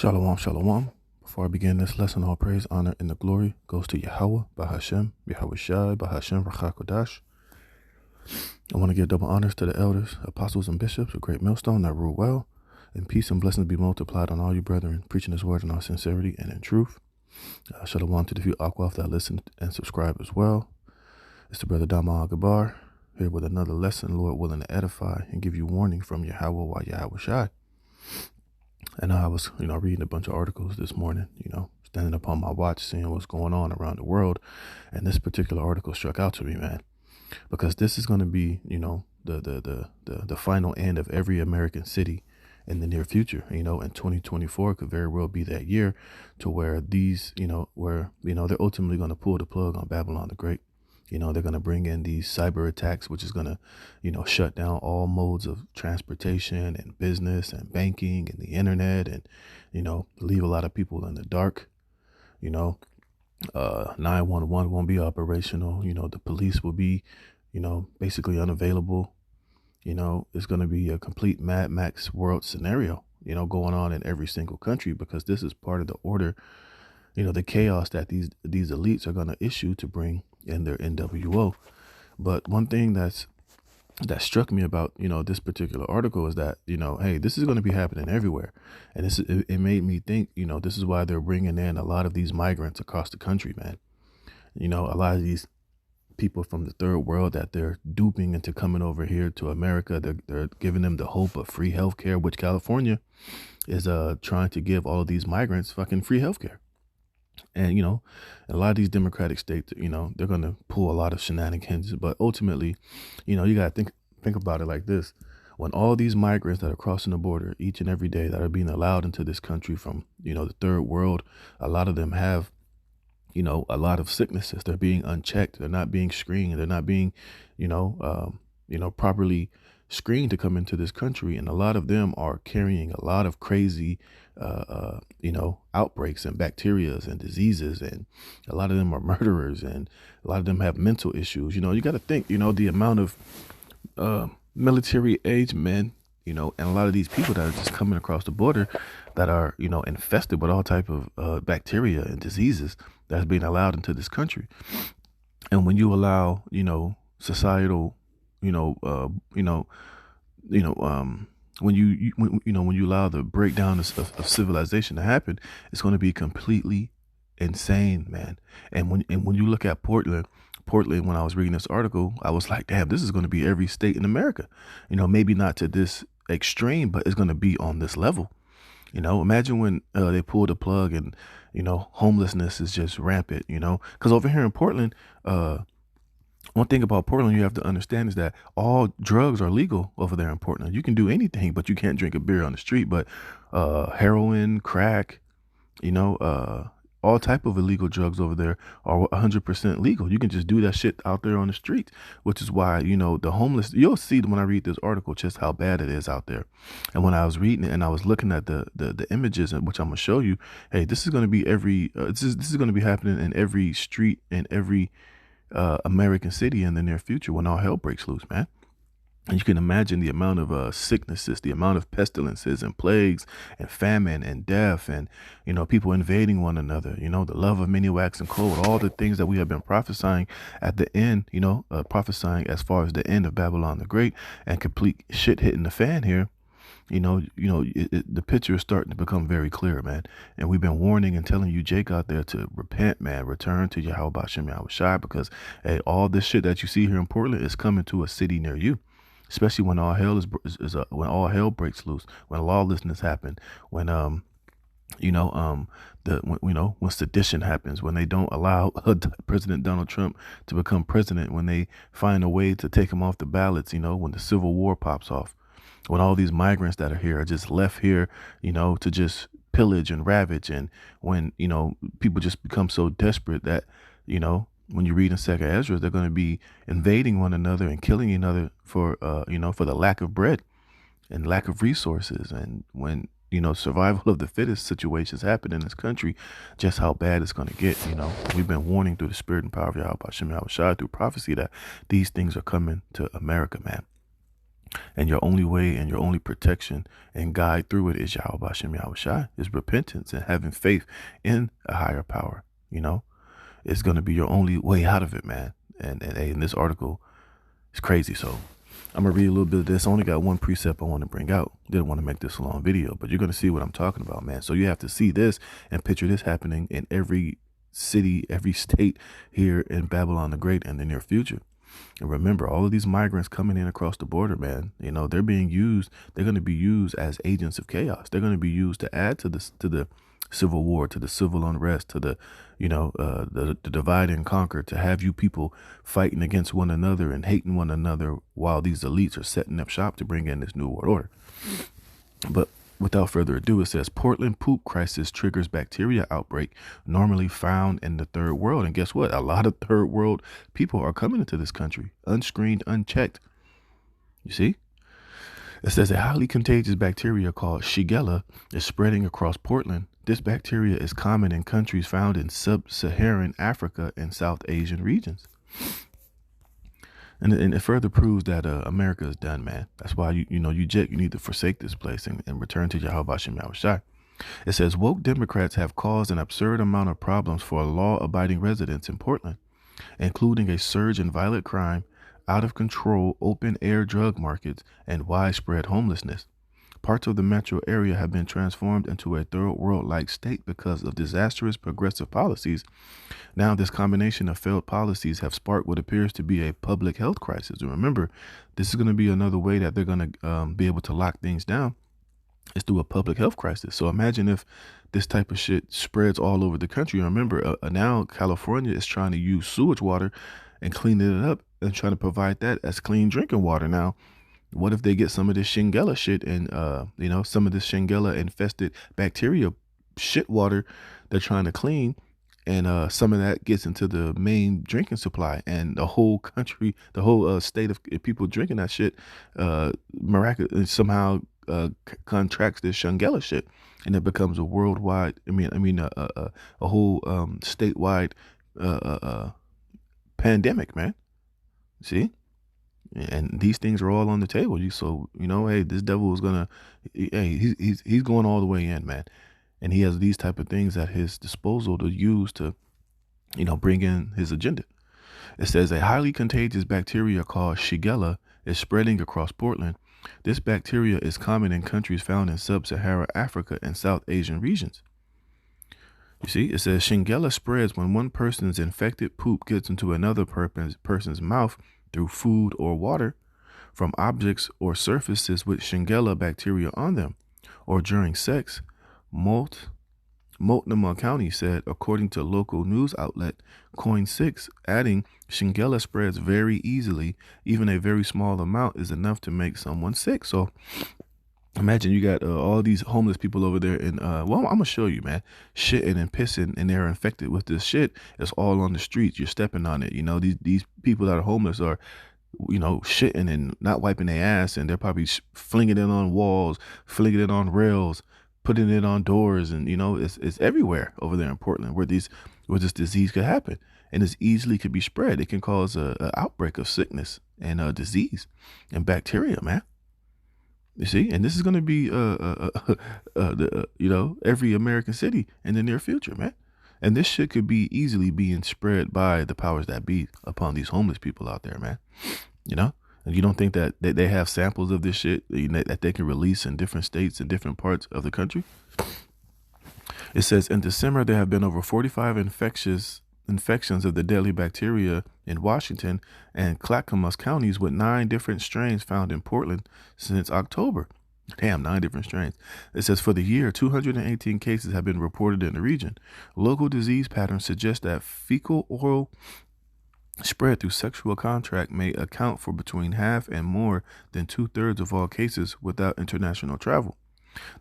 Shalom, shalom. Before I begin this lesson, all praise, honor, and the glory goes to Yahweh, Bahashem, Yahweh Shai, Bahashem, Rachakodash. I want to give double honors to the elders, apostles, and bishops of Great Millstone that rule well, and peace and blessings be multiplied on all you brethren, preaching His word in all sincerity and in truth. Shalom to the few Akwaf that listen and subscribe as well. It's the brother Dama Agabar, here with another lesson, Lord willing to edify and give you warning from Yahweh while Yahweh Shai. And I was, reading a bunch of articles this morning, standing upon my watch, seeing what's going on around the world. And this particular article struck out to me, man, because this is going to be, the final end of every American city in the near future. In 2024 could very well be that year to where these, they're ultimately going to pull the plug on Babylon the Great. They're going to bring in these cyber attacks, which is going to, shut down all modes of transportation and business and banking and the internet and, leave a lot of people in the dark. 911 won't be operational. The police will be, basically unavailable. It's going to be a complete Mad Max world scenario, going on in every single country, because this is part of the order, the chaos that these elites are going to issue to bring in their NWO. But one thing that struck me about, this particular article is that, hey, this is going to be happening everywhere. And it made me think, this is why they're bringing in a lot of these migrants across the country, man. A lot of these people from the third world that they're duping into coming over here to America. They're giving them the hope of free healthcare, which California is trying to give all of these migrants fucking free healthcare. And, a lot of these democratic states, they're going to pull a lot of shenanigans. But ultimately, you got to think about it like this. When all these migrants that are crossing the border each and every day that are being allowed into this country from, the third world, a lot of them have, a lot of sicknesses. They're being unchecked. They're not being screened. They're not being, properly screened to come into this country. And a lot of them are carrying a lot of crazy outbreaks and bacterias and diseases, and a lot of them are murderers, and a lot of them have mental issues. You got to think, the amount of military age men, and a lot of these people that are just coming across the border that are, infested with all type of bacteria and diseases that's being allowed into this country. And when you allow, societal, when you allow the breakdown of civilization to happen, it's going to be completely insane, man. And when you look at Portland, when I was reading this article, I was like, damn, this is going to be every state in America. Maybe not to this extreme, but it's going to be on this level. Imagine when they pull the plug and, homelessness is just rampant, because over here in Portland, one thing about Portland you have to understand is that all drugs are legal over there in Portland. You can do anything, but you can't drink a beer on the street. But heroin, crack, all type of illegal drugs over there are 100% legal. You can just do that shit out there on the streets, which is why, the homeless, you'll see when I read this article just how bad it is out there. And when I was reading it and I was looking at the images, which I'm going to show you, hey, this is going to be this is going to be happening in every street and every American city in the near future when all hell breaks loose, man. And you can imagine the amount of sicknesses, the amount of pestilences and plagues and famine and death and, people invading one another, the love of many waxing cold, all the things that we have been prophesying at the end, prophesying as far as the end of Babylon the Great and complete shit hitting the fan here. The picture is starting to become very clear, man. And we've been warning and telling you, Jake, out there to repent, man. Return to Yahweh Bashem Yahweh Shai, because hey, all this shit that you see here in Portland is coming to a city near you. Especially when all hell when all hell breaks loose, when lawlessness happens, when when sedition happens, when they don't allow President Donald Trump to become president, when they find a way to take him off the ballots, when the civil war pops off. When all these migrants that are here are just left here, to just pillage and ravage. And when, people just become so desperate that, when you read in Second Ezra, they're going to be invading one another and killing each other for the lack of bread and lack of resources. And when, survival of the fittest situations happen in this country, just how bad it's going to get. We've been warning through the spirit and power of Yahweh Hashem Yahweh Shai through prophecy that these things are coming to America, man. And your only way and your only protection and guide through it is Yahweh Bashem Yahweh Shai, is repentance and having faith in a higher power. You know, it's going to be your only way out of it, man. And in this article, it's crazy. So I'm going to read a little bit of this. I only got one precept I want to bring out. Didn't want to make this a long video, but you're going to see what I'm talking about, man. So you have to see this and picture this happening in every city, every state here in Babylon the Great and the near future. And remember, all of these migrants coming in across the border, man, you know, they're being used. They're going to be used as agents of chaos. They're going to be used to add to the civil war, to the civil unrest, to the, you know, the divide and conquer, to have you people fighting against one another and hating one another while these elites are setting up shop to bring in this new world order. But without further ado, it says Portland poop crisis triggers bacteria outbreak normally found in the third world. And guess what? A lot of third world people are coming into this country unscreened, unchecked. You see? It says a highly contagious bacteria called Shigella is spreading across Portland. This bacteria is common in countries found in sub-Saharan Africa and South Asian regions. And it further proves that America is done, man. That's why you need to forsake this place and return to Yahweh Shem Yahweh Shai. It says woke Democrats have caused an absurd amount of problems for law-abiding residents in Portland, including a surge in violent crime, out of control open-air drug markets, and widespread homelessness. Parts of the metro area have been transformed into a third world-like state because of disastrous progressive policies. Now, this combination of failed policies have sparked what appears to be a public health crisis. And remember, this is going to be another way that they're going to be able to lock things down, is through a public health crisis. So imagine if this type of shit spreads all over the country. Remember, now California is trying to use sewage water and cleaning it up and trying to provide that as clean drinking water. Now, what if they get some of this Shingilla shit and, some of this Shingilla infested bacteria shit water they're trying to clean, and some of that gets into the main drinking supply, and the whole country, the whole state of people drinking that shit, miraculously somehow contracts this Shingilla shit, and it becomes a worldwide, a whole statewide pandemic, man. See? And these things are all on the table. Hey, this devil is gonna, hey, he's going all the way in, man. And he has these type of things at his disposal to use to, bring in his agenda. It says a highly contagious bacteria called Shigella is spreading across Portland. This bacteria is common in countries found in sub-Saharan Africa and South Asian regions. You see, it says Shigella spreads when one person's infected poop gets into another person's mouth through food or water, from objects or surfaces with Shigella bacteria on them, or during sex. Multnomah County said, according to local news outlet Coin 6, adding Shigella spreads very easily. Even a very small amount is enough to make someone sick. So imagine you got all these homeless people over there, and I'm gonna show you, man, shitting and pissing, and they're infected with this shit. It's all on the streets. You're stepping on it. These people that are homeless are, shitting and not wiping their ass, and they're probably flinging it on walls, flinging it on rails, putting it on doors, and it's everywhere over there in Portland where this disease could happen, and this easily could be spread. It can cause a outbreak of sickness and disease and bacteria, man. You see, and this is going to be every American city in the near future, man. And this shit could be easily being spread by the powers that be upon these homeless people out there, man. And you don't think that they have samples of this shit that they can release in different states and different parts of the country? It says in December there have been over 45 infections of the deadly bacteria in Washington and Clackamas counties, with 9 different strains found in Portland since October. Damn, 9 different strains. It says for the year, 218 cases have been reported in the region. Local disease patterns suggest that fecal oral spread through sexual contact may account for between half and more than 2/3 of all cases without international travel.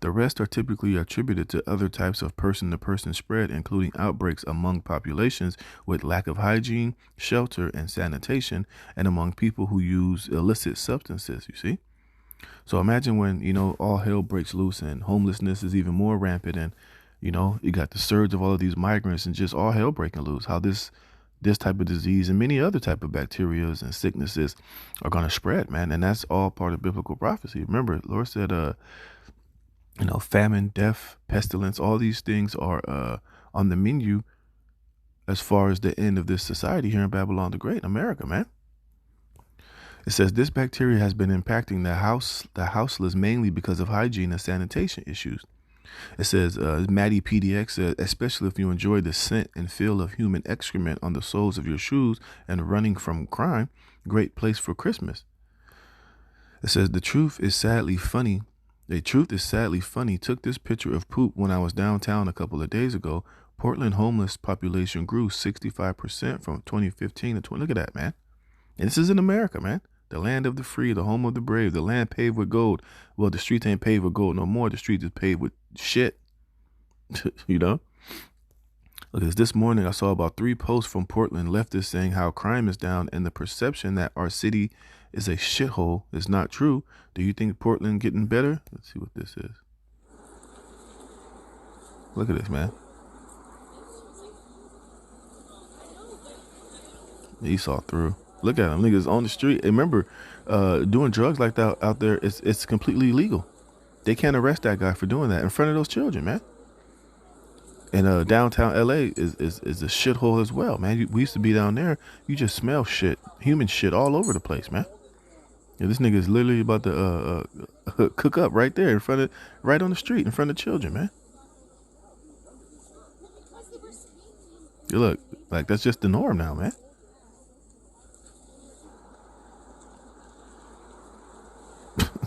The rest are typically attributed to other types of person-to-person spread, including outbreaks among populations with lack of hygiene, shelter, and sanitation, and among people who use illicit substances, you see? So imagine when, all hell breaks loose and homelessness is even more rampant, and, you got the surge of all of these migrants and just all hell breaking loose, how this this type of disease and many other type of bacterias and sicknesses are going to spread, man. And that's all part of biblical prophecy. Remember, Lord said, famine, death, pestilence, all these things are on the menu as far as the end of this society here in Babylon the Great, America, man. It says this bacteria has been impacting the houseless mainly because of hygiene and sanitation issues. It says, Maddie PDX says, especially if you enjoy the scent and feel of human excrement on the soles of your shoes and running from crime, great place for Christmas. It says, the truth is sadly funny. Took this picture of poop when I was downtown a couple of days ago. Portland homeless population grew 65% from 2015 to 20. Look at that, man. And this is in America, man. The land of the free, the home of the brave, the land paved with gold. Well, the streets ain't paved with gold no more. The streets is paved with shit. You know? Look at this morning. I saw about 3 posts from Portland leftists saying how crime is down and the perception that our city is a shithole is not true. Do you think Portland getting better? Let's see what this is. Look at this, man. He saw through. Look at them, niggas on the street. Remember, doing drugs like that out there, it's completely illegal. They can't arrest that guy for doing that in front of those children, man. And downtown LA is a shithole as well, man. We used to be down there. You just smell shit, human shit all over the place, man. Yeah, this nigga is literally about to cook up right there right on the street in front of children, man. You look like that's just the norm now, man.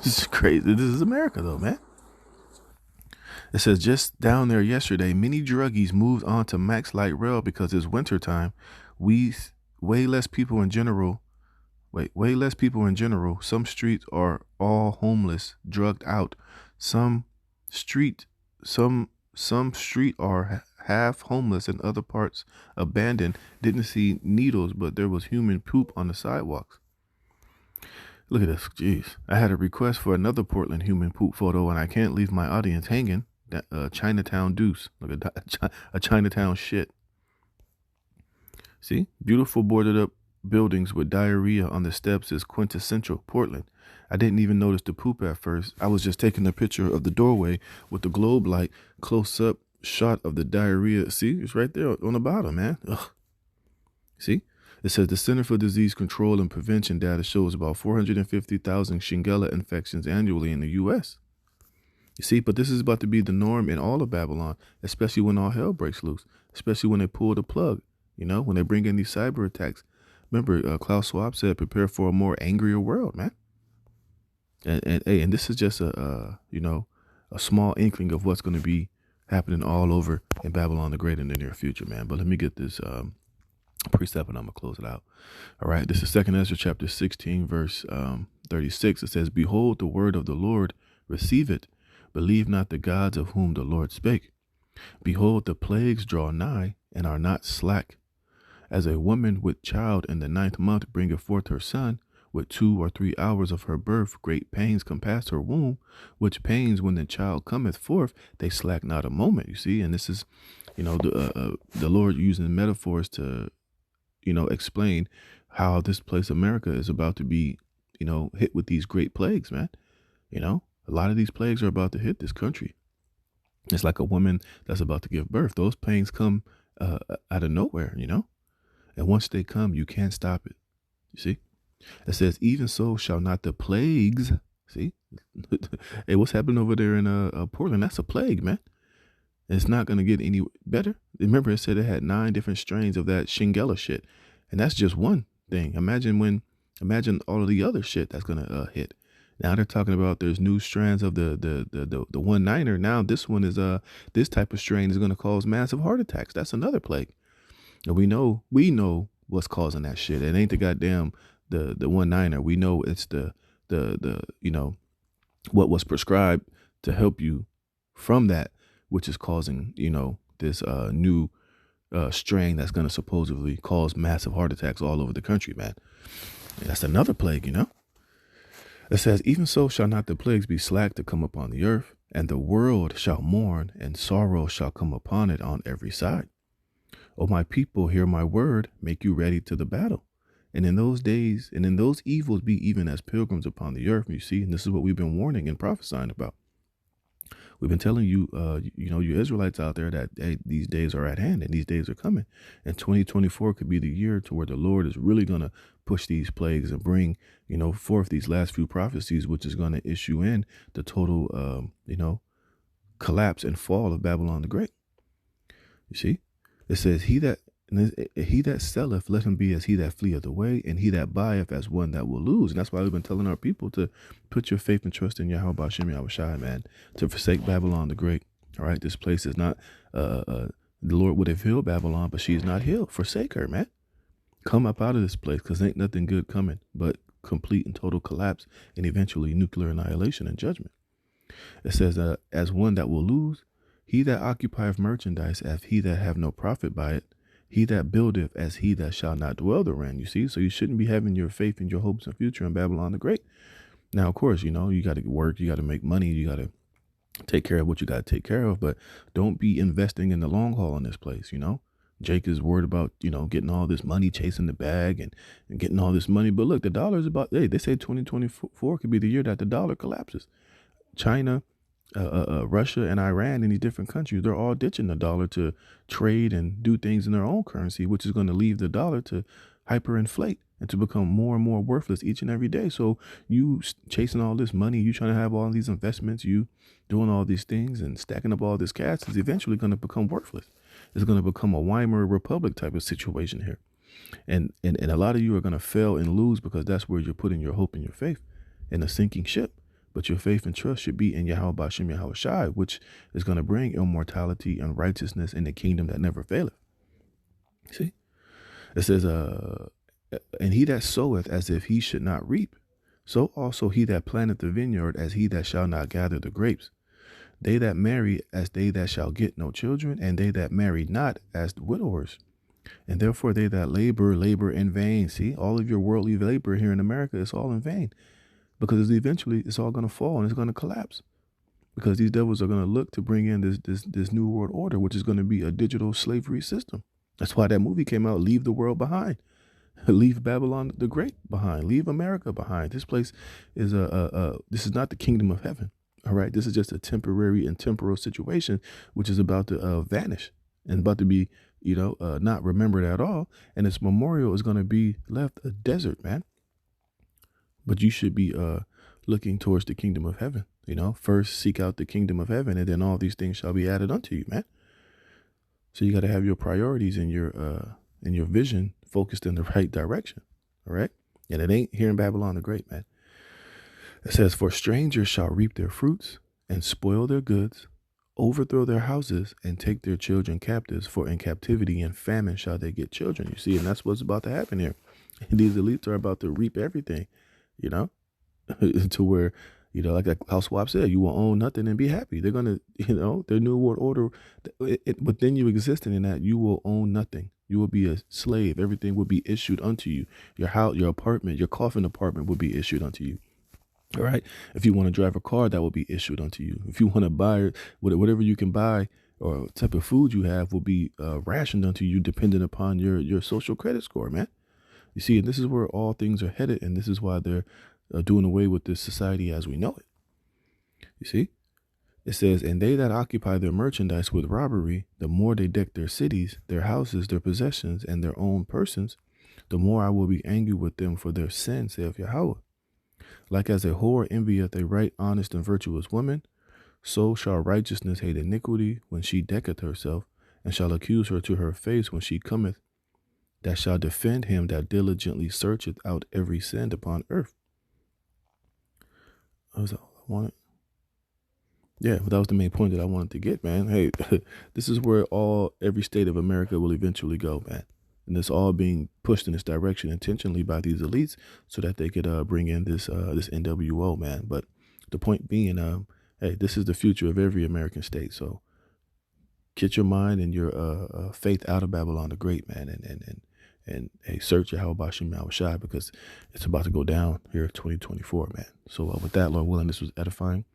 This is crazy. This is America, though, man. It says just down there yesterday, many druggies moved on to Max Light Rail because it's wintertime. Way less people in general. Some streets are all homeless, drugged out. Some street are half homeless and other parts abandoned. Didn't see needles, but there was human poop on the sidewalks. Look at this. Jeez. I had a request for another Portland human poop photo, and I can't leave my audience hanging. That Chinatown deuce. Look at that. A Chinatown shit. See? Beautiful boarded up buildings with diarrhea on the steps is quintessential Portland. I didn't even notice the poop at first. I was just taking a picture of the doorway with the globe light, close up shot of the diarrhea. See? It's right there on the bottom, man. Ugh. See? It says the Center for Disease Control and Prevention data shows about 450,000 Shigella infections annually in the U.S. You see, but this is about to be the norm in all of Babylon, especially when all hell breaks loose, especially when they pull the plug, when they bring in these cyber attacks. Remember, Klaus Schwab said, prepare for a more angrier world, man. And this is just a small inkling of what's going to be happening all over in Babylon the Great in the near future, man. But let me get this precept and I'm going to close it out. All right. This is 2 Ezra chapter 16, verse 36. It says, behold the word of the Lord, receive it. Believe not the gods of whom the Lord spake. Behold, the plagues draw nigh and are not slack. As a woman with child in the 9th month bringeth forth her son, with 2 or 3 hours of her birth, great pains compass her womb, which pains when the child cometh forth, they slack not a moment. You see, and this is, the Lord using metaphors to, explain how this place, America, is about to be, hit with these great plagues, man. A lot of these plagues are about to hit this country. It's like a woman that's about to give birth. Those pains come out of nowhere, and once they come, you can't stop it. You see, it says, even so shall not the plagues. See, hey, what's happening over there in Portland? That's a plague, man. It's not going to get any better. Remember, it said it had 9 different strains of that Shigella shit. And that's just one thing. Imagine all of the other shit that's going to hit. Now they're talking about there's new strands of the 1-9er. Now this one is this type of strain is going to cause massive heart attacks. That's another plague. And we know what's causing that shit. It ain't the goddamn the 1-9er. We know it's the what was prescribed to help you from that, which is causing, this new strain that's going to supposedly cause massive heart attacks all over the country, man. And that's another plague, It says, even so shall not the plagues be slack to come upon the earth, and the world shall mourn, and sorrow shall come upon it on every side. O my people, hear my word, make you ready to the battle. And in those days, and in those evils, be even as pilgrims upon the earth. You see, and this is what we've been warning and prophesying about. We've been telling you, you Israelites out there that hey, these days are at hand and these days are coming. And 2024 could be the year to where the Lord is really going to push these plagues and bring, forth these last few prophecies, which is going to issue in the total, collapse and fall of Babylon the Great. You see, it says, he that selleth, let him be as he that fleeth away, and he that buyeth as one that will lose. And that's why we've been telling our people to put your faith and trust in Yahweh Bashem Yahweh Shai, man, to forsake Babylon the Great. All right, this place is not, the Lord would have healed Babylon, but she is not healed. Forsake her, man. Come up out of this place, because ain't nothing good coming but complete and total collapse and eventually nuclear annihilation and judgment. It says, as one that will lose, he that occupieth merchandise as he that have no profit by it, he that buildeth as he that shall not dwell therein. You see, so you shouldn't be having your faith and your hopes and future in Babylon the Great. Now, of course, you got to work, you got to make money, you got to take care of what you got to take care of, but don't be investing in the long haul in this place. Jake is worried about, getting all this money, chasing the bag and getting all this money. But look, the dollar is about, they say 2024 could be the year that the dollar collapses. China, Russia and Iran and these different countries, they're all ditching the dollar to trade and do things in their own currency, which is going to leave the dollar to hyperinflate and to become more and more worthless each and every day. So you chasing all this money, you trying to have all these investments, you doing all these things and stacking up all this cash is eventually going to become worthless. It's going to become a Weimar Republic type of situation here. And a lot of you are going to fail and lose because that's where you're putting your hope and your faith in a sinking ship. But your faith and trust should be in Yahweh Bashem Yahweh Shai, which is going to bring immortality and righteousness in the kingdom that never faileth. See, it says, and he that soweth as if he should not reap, so also he that planteth the vineyard as he that shall not gather the grapes. They that marry as they that shall get no children, and they that marry not as widowers. And therefore they that labor in vain. See, all of your worldly labor here in America is all in vain. Because eventually it's all going to fall and it's going to collapse, because these devils are going to look to bring in this new world order, which is going to be a digital slavery system. That's why that movie came out, Leave the World Behind. Leave Babylon the Great behind. Leave America behind. This place is this is not the kingdom of heaven. All right. This is just a temporary and temporal situation, which is about to vanish and about to be, not remembered at all. And its memorial is going to be left a desert, man. But you should be looking towards the kingdom of heaven. First seek out the kingdom of heaven, and then all these things shall be added unto you, man. So you got to have your priorities and your vision focused in the right direction. All right. And it ain't here in Babylon the Great, man. It says, for strangers shall reap their fruits and spoil their goods, overthrow their houses and take their children captives. For in captivity and famine shall they get children. You see, and that's what's about to happen here. And these elites are about to reap everything. To where, like how Swap said, you will own nothing and be happy. They're going to, their new world order, within you existing in that, you will own nothing. You will be a slave. Everything will be issued unto you. Your house, your apartment, your coffin apartment will be issued unto you. All right. If you want to drive a car, that will be issued unto you. If you want to buy whatever you can buy or type of food you have will be rationed unto you, depending upon your social credit score, man. You see, and this is where all things are headed, and this is why they're doing away with this society as we know it. You see, it says, and they that occupy their merchandise with robbery, the more they deck their cities, their houses, their possessions, and their own persons, the more I will be angry with them for their sin, saith Yahweh. Like as a whore envieth a right, honest, and virtuous woman, so shall righteousness hate iniquity when she decketh herself, and shall accuse her to her face when she cometh, that shall defend him that diligently searcheth out every sin upon earth. That was all I wanted. Yeah, but that was the main point that I wanted to get, man. Hey, this is where every state of America will eventually go, man. And it's all being pushed in this direction intentionally by these elites so that they could bring in this NWO, man. But the point being, hey, this is the future of every American state. So get your mind and your faith out of Babylon the Great, man, and hey, search Yahweh Bashem Yahweh Shai, because it's about to go down here in 2024, man. So with that, Lord willing, this was edifying.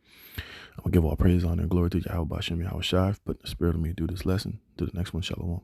I'm going to give all praise, honor, and glory to Yahweh Bashem Yahweh Shai, put the spirit of me to do this lesson. To the next one, shalom.